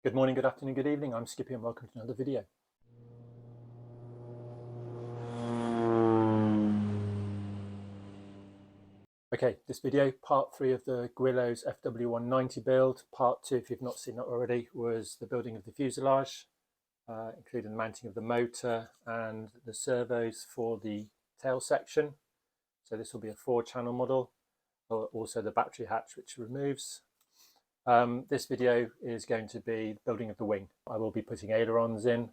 Good morning, good afternoon, good evening. I'm Skippy and welcome to another video. Okay, this video, part 3 of the Guillow's FW190 build. Part 2, if you've not seen that already, was the building of the fuselage, including the mounting of the motor and the servos for the tail section. So this will be a 4-channel model, also the battery hatch which removes. This video is going to be building of the wing. I will be putting ailerons in.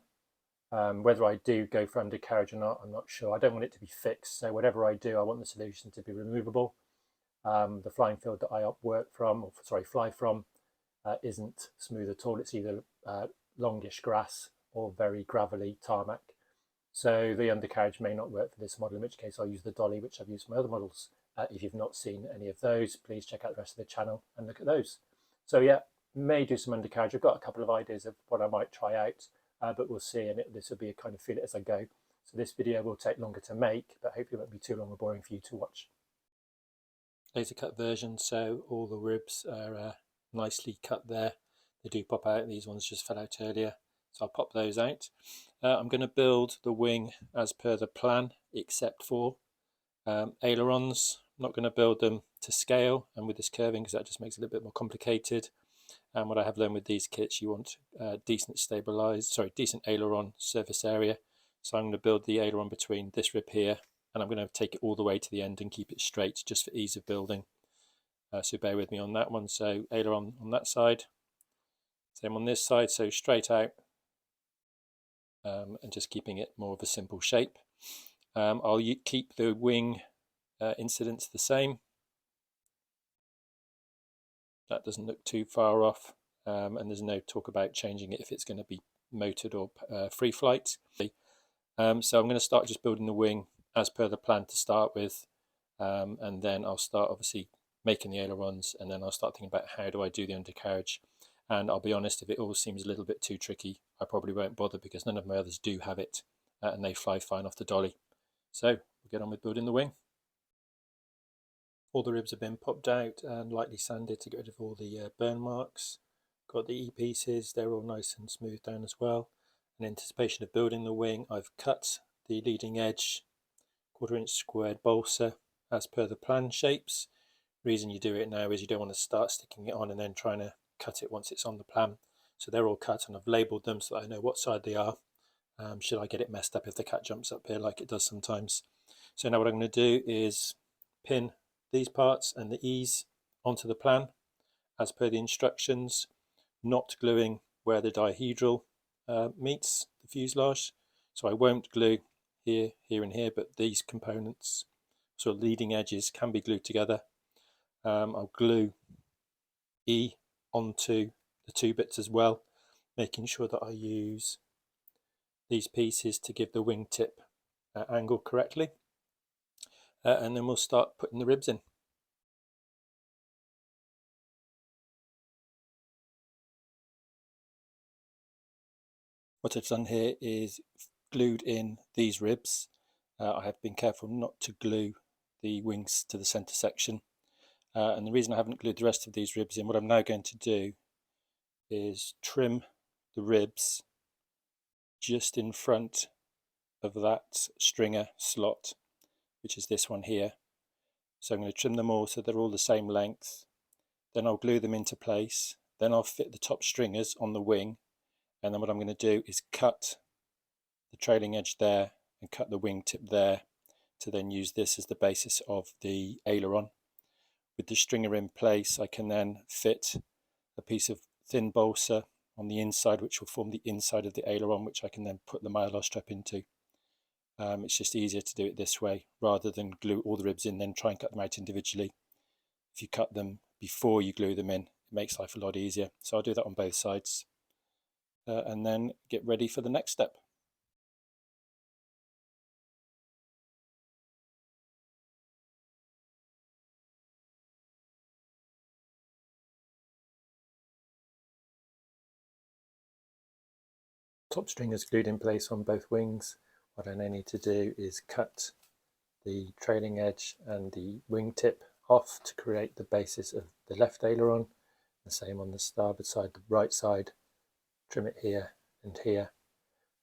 Whether I do go for undercarriage or not, I'm not sure. I don't want it to be fixed, so whatever I do, I want the solution to be removable. The flying field that I fly from isn't smooth at all. It's either longish grass or very gravelly tarmac. So the undercarriage may not work for this model, in which case I'll use the dolly, which I've used for my other models. If you've not seen any of those, please check out the rest of the channel and look at those. So yeah, may do some undercarriage. I've got a couple of ideas of what I might try out, but we'll see, and this will be a kind of feel it as I go. So this video will take longer to make, but hopefully it won't be too long or boring for you to watch. Laser cut version, so all the ribs are nicely cut there. They do pop out. These ones just fell out earlier, so I'll pop those out. I'm going to build the wing as per the plan, except for ailerons. I'm not going to build them to scale and with this curving, because that just makes it a little bit more complicated. And what I have learned with these kits, you want decent aileron surface area. So I'm going to build the aileron between this rib here, and I'm going to take it all the way to the end and keep it straight just for ease of building. So bear with me on that one. So aileron on that side, same on this side, so straight out, and just keeping it more of a simple shape. I'll keep the wing incidence the same. That doesn't look too far off, and there's no talk about changing it if it's going to be motored or free flight. So I'm going to start just building the wing as per the plan to start with, and then I'll start obviously making the ailerons, and then I'll start thinking about how do I do the undercarriage. And I'll be honest, if it all seems a little bit too tricky, I probably won't bother, because none of my others do have it, and they fly fine off the dolly. So we'll get on with building the wing. All the ribs have been popped out and lightly sanded to get rid of all the burn marks. Got the E-pieces, they're all nice and smooth down as well. In anticipation of building the wing, I've cut the leading edge 1/4 inch squared balsa as per the plan shapes. The reason you do it now is you don't want to start sticking it on and then trying to cut it once it's on the plan. So they're all cut, and I've labelled them so that I know what side they are, should I get it messed up if the cat jumps up here like it does sometimes. So now what I'm going to do is pin these parts and the E's onto the plan as per the instructions, not gluing where the dihedral meets the fuselage. So I won't glue here, here and here, but these components, so leading edges, can be glued together. I'll glue E onto the 2 bits as well, making sure that I use these pieces to give the wingtip angle correctly. And then we'll start putting the ribs in. What I've done here is glued in these ribs. I have been careful not to glue the wings to the center section. And the reason I haven't glued the rest of these ribs in, what I'm now going to do is trim the ribs just in front of that stringer slot, which is this one here. So I'm going to trim them all so they're all the same length. Then I'll glue them into place. Then I'll fit the top stringers on the wing. And then what I'm going to do is cut the trailing edge there and cut the wingtip there, to then use this as the basis of the aileron. With the stringer in place, I can then fit a piece of thin balsa on the inside, which will form the inside of the aileron, which I can then put the mylar strap into. It's just easier to do it this way rather than glue all the ribs in, then try and cut them out individually. If you cut them before you glue them in, it makes life a lot easier. So I'll do that on both sides, and then get ready for the next step. Top string is glued in place on both wings. What I now need to do is cut the trailing edge and the wingtip off to create the basis of the left aileron. The same on the starboard side, the right side. trim it here and here.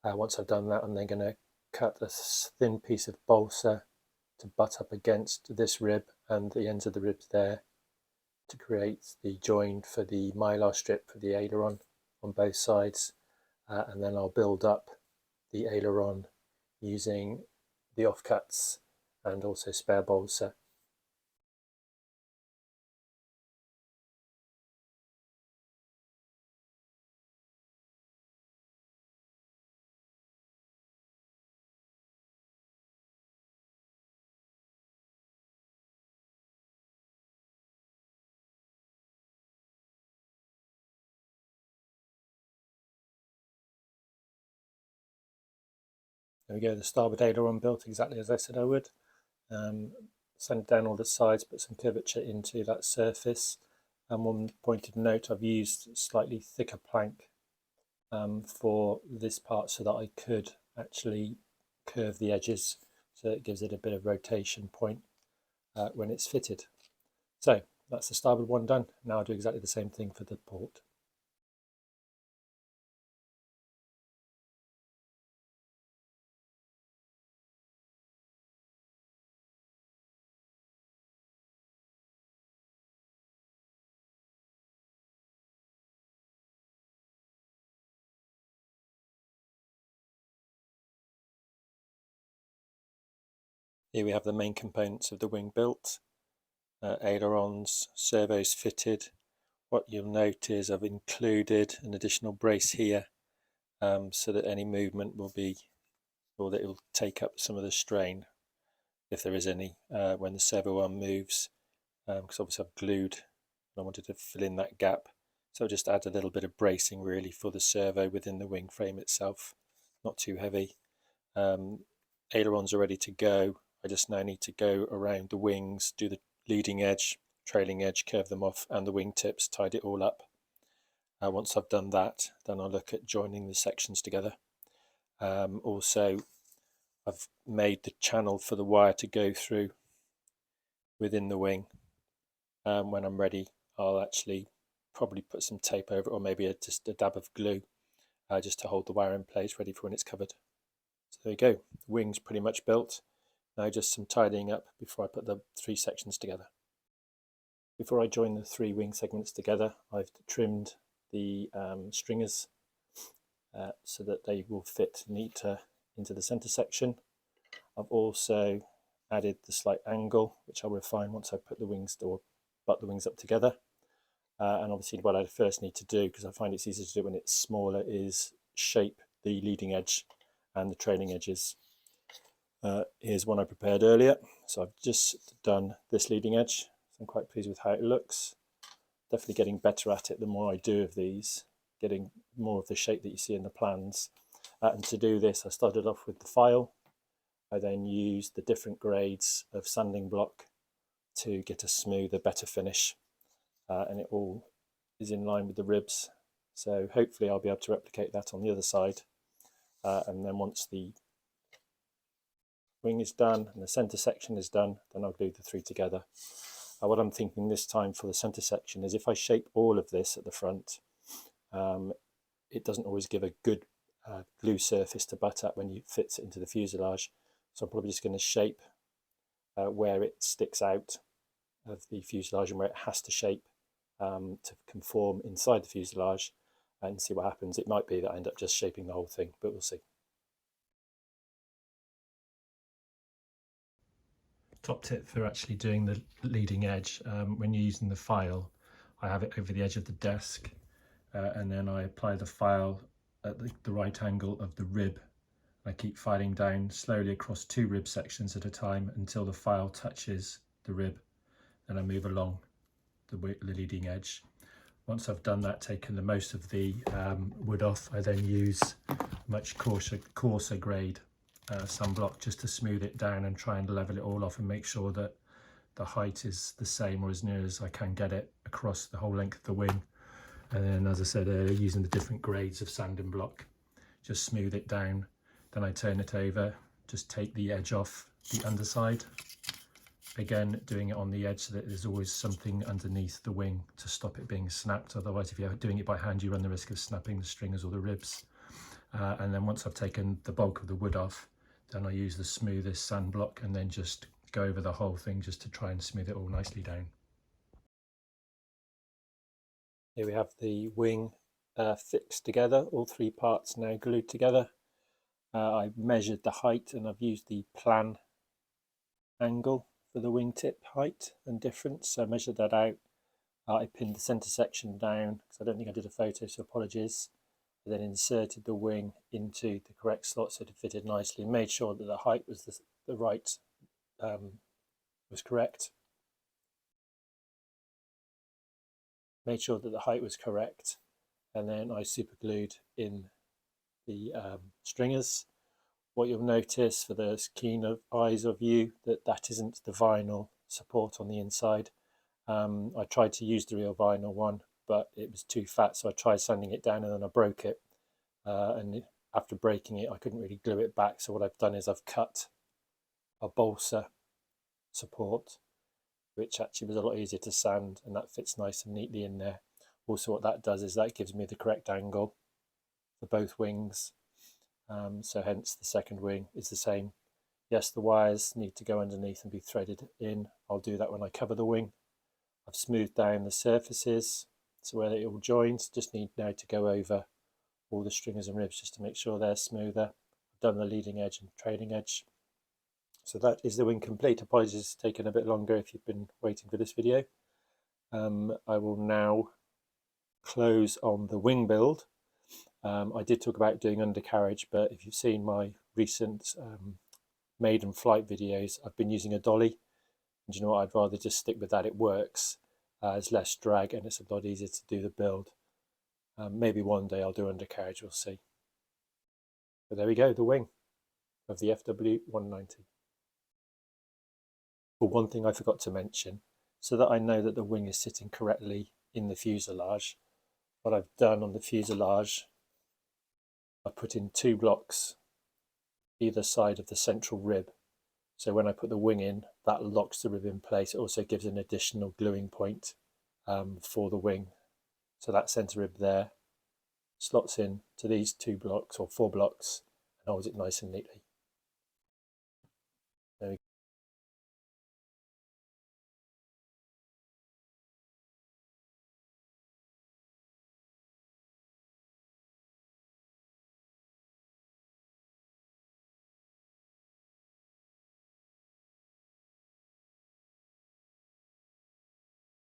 Once I've done that, I'm then going to cut a thin piece of balsa to butt up against this rib and the ends of the ribs there to create the join for the mylar strip for the aileron on both sides, and then I'll build up the aileron using the offcuts and also spare balsa. There we go, the starboard aileron built exactly as I said I would. Sand down all the sides, put some curvature into that surface. And one pointed note, I've used slightly thicker plank for this part so that I could actually curve the edges, so it gives it a bit of rotation point when it's fitted. So that's the starboard one done. Now I'll do exactly the same thing for the port. Here we have the main components of the wing built. Ailerons, servos fitted. What you'll note is I've included an additional brace here so that any movement will be, or that it will take up some of the strain, if there is any, when the servo arm moves, because obviously I've glued and I wanted to fill in that gap. So I'll just add a little bit of bracing really for the servo within the wing frame itself, not too heavy. Ailerons are ready to go. I just now need to go around the wings, do the leading edge, trailing edge, curve them off, and the wing tips, tied it all up. Once I've done that, then I'll look at joining the sections together. Also, I've made the channel for the wire to go through within the wing. When I'm ready, I'll actually probably put some tape over it, or maybe just a dab of glue, just to hold the wire in place, ready for when it's covered. So there you go, the wing's pretty much built. Now just some tidying up before I put the 3 sections together. Before I join the 3 wing segments together, I've trimmed the stringers so that they will fit neater into the center section. I've also added the slight angle, which I'll refine once I put the wings, or butt the wings up together. And obviously what I first need to do, because I find it's easier to do when it's smaller, is shape the leading edge and the trailing edges. Here's one I prepared earlier. So I've just done this leading edge. So I'm quite pleased with how it looks. Definitely getting better at it the more I do of these, getting more of the shape that you see in the plans. And to do this, I started off with the file. I then used the different grades of sanding block to get a smoother, better finish. And it all is in line with the ribs. So hopefully I'll be able to replicate that on the other side. And then once the wing is done and the center section is done, then I'll glue the 3 together. What I'm thinking this time for the center section is if I shape all of this at the front, it doesn't always give a good glue surface to butt up when you fit it into the fuselage. So I'm probably just going to shape where it sticks out of the fuselage and where it has to shape to conform inside the fuselage, and see what happens. It might be that I end up just shaping the whole thing, but we'll see. Top tip for actually doing the leading edge, when you're using the file, I have it over the edge of the desk, and then I apply the file at the right angle of the rib. I keep filing down slowly across 2 rib sections at a time until the file touches the rib, and I move along the leading edge. Once I've done that, taken the most of the wood off, I then use much coarser grade sunblock just to smooth it down and try and level it all off and make sure that the height is the same or as near as I can get it across the whole length of the wing. And then, as I said earlier, using the different grades of sanding block, just smooth it down. Then I turn it over, just take the edge off the underside Again, doing it on the edge so that there's always something underneath the wing to stop it being snapped. Otherwise, if you're doing it by hand, you run the risk of snapping the stringers or the ribs. And then once I've taken the bulk of the wood off, then I use the smoothest sand block and then just go over the whole thing just to try and smooth it all nicely down. Here we have the wing fixed together, all three parts now glued together. I've measured the height and I've used the plan angle for the wingtip height and difference. So I measured that out. I pinned the centre section down because I don't think I did a photo, so apologies. I then inserted the wing into the correct slot so it fitted nicely, and made sure that the height was the right was correct. Made sure that the height was correct, and then I super glued in the stringers. What you'll notice for those keen eyes of you, that isn't the vinyl support on the inside. I tried to use the real vinyl one, but it was too fat, so I tried sanding it down and then I broke it. And after breaking it, I couldn't really glue it back. So what I've done is I've cut a balsa support, which actually was a lot easier to sand, and that fits nice and neatly in there. Also, what that does is that gives me the correct angle for both wings. So hence the second wing is the same. Yes, the wires need to go underneath and be threaded in. I'll do that when I cover the wing. I've smoothed down the surfaces so where it all joins. Just need now to go over all the stringers and ribs just to make sure they're smoother. I've done the leading edge and trailing edge. So that is the wing complete. Apologies, it's taken a bit longer if you've been waiting for this video. I will now close on the wing build. I did talk about doing undercarriage, but if you've seen my recent maiden flight videos, I've been using a dolly. And you know what, I'd rather just stick with that. It works. It's less drag and it's a lot easier to do the build. Maybe one day I'll do undercarriage, we'll see. But there we go, the wing of the FW190. But one thing I forgot to mention, so that I know that the wing is sitting correctly in the fuselage, what I've done on the fuselage, I put in 2 blocks either side of the central rib. So when I put the wing in, that locks the rib in place. It also gives an additional gluing point for the wing. So that centre rib there slots in to these 2 blocks or 4 blocks and holds it nice and neatly.